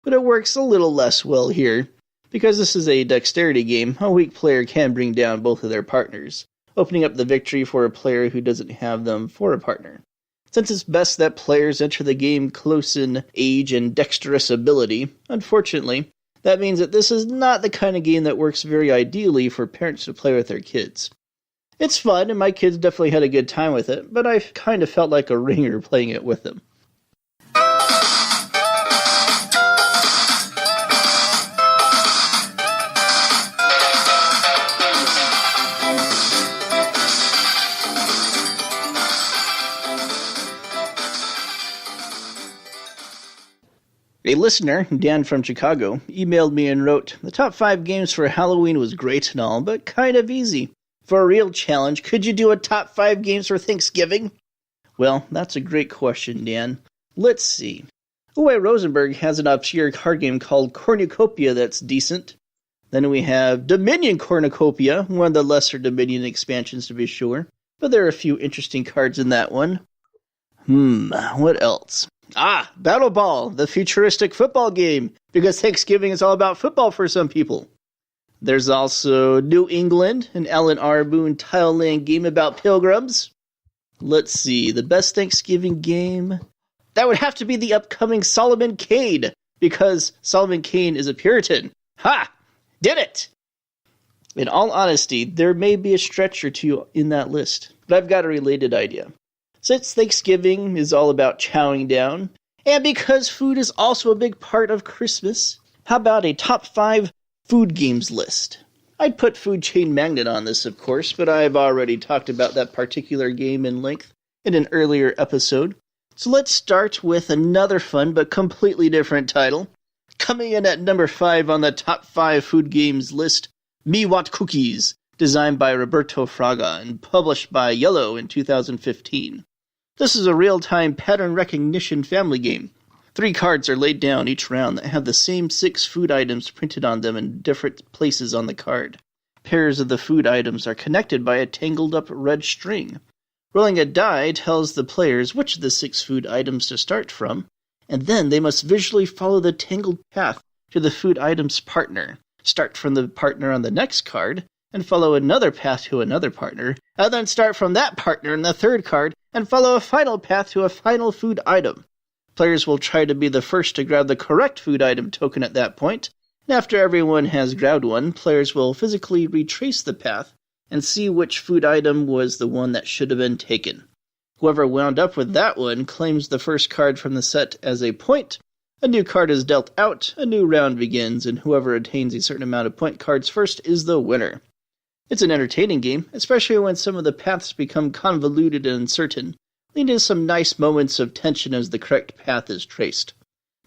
but it works a little less well here. Because this is a dexterity game, a weak player can bring down both of their partners, opening up the victory for a player who doesn't have them for a partner. Since it's best that players enter the game close in age and dexterous ability, unfortunately, that means that this is not the kind of game that works very ideally for parents to play with their kids. It's fun, and my kids definitely had a good time with it, but I kind of felt like a ringer playing it with them. A listener, Dan from Chicago, emailed me and wrote, "The top 5 games for Halloween was great and all, but kind of easy. For a real challenge, could you do a top 5 games for Thanksgiving?" Well, that's a great question, Dan. Let's see. Uwe Rosenberg has an obscure card game called Cornucopia that's decent. Then we have Dominion Cornucopia, one of the lesser Dominion expansions to be sure, but there are a few interesting cards in that one. What else? Battle Ball, the futuristic football game, because Thanksgiving is all about football for some people. There's also New England, an Alan R. Boone tile-laying game about pilgrims. Let's see, the best Thanksgiving game? That would have to be the upcoming Solomon Kane, because Solomon Kane is a Puritan. Ha! Did it! In all honesty, there may be a stretch or two in that list, but I've got a related idea. Since Thanksgiving is all about chowing down, and because food is also a big part of Christmas, how about a top 5 food games list? I'd put Food Chain Magnet on this, of course, but I've already talked about that particular game in length in an earlier episode. So let's start with another fun but completely different title. Coming in at number 5 on the top 5 food games list, Me Want Cookies, designed by Roberto Fraga and published by Yellow in 2015. This is a real-time pattern recognition family game. 3 cards are laid down each round that have the same 6 food items printed on them in different places on the card. Pairs of the food items are connected by a tangled-up red string. Rolling a die tells the players which of the 6 food items to start from, and then they must visually follow the tangled path to the food item's partner. Start from the partner on the next card, and follow another path to another partner, and then start from that partner in the 3rd card, and follow a final path to a final food item. Players will try to be the first to grab the correct food item token at that point, and after everyone has grabbed one, players will physically retrace the path and see which food item was the one that should have been taken. Whoever wound up with that one claims the first card from the set as a point. A new card is dealt out, a new round begins, and whoever attains a certain amount of point cards first is the winner. It's an entertaining game, especially when some of the paths become convoluted and uncertain, leading to some nice moments of tension as the correct path is traced.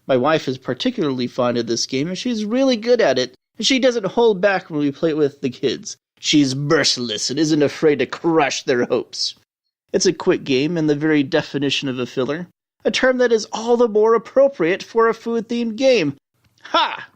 My wife is particularly fond of this game, and she's really good at it, and she doesn't hold back when we play it with the kids. She's merciless and isn't afraid to crush their hopes. It's a quick game and the very definition of a filler, a term that is all the more appropriate for a food-themed game. Ha!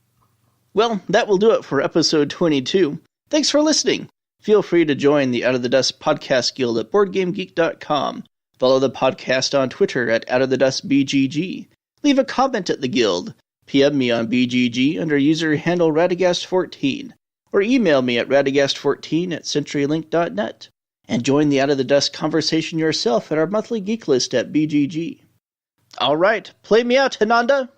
Well, that will do it for episode 22. Thanks for listening. Feel free to join the Out of the Dust Podcast Guild at BoardGameGeek.com. Follow the podcast on Twitter at OutOfTheDustBGG. Leave a comment at the Guild. PM me on BGG under user handle Radagast14. Or email me at radagast14@CenturyLink.net. And join the Out of the Dust conversation yourself at our monthly geek list at BGG. Alright, play me out, Hananda!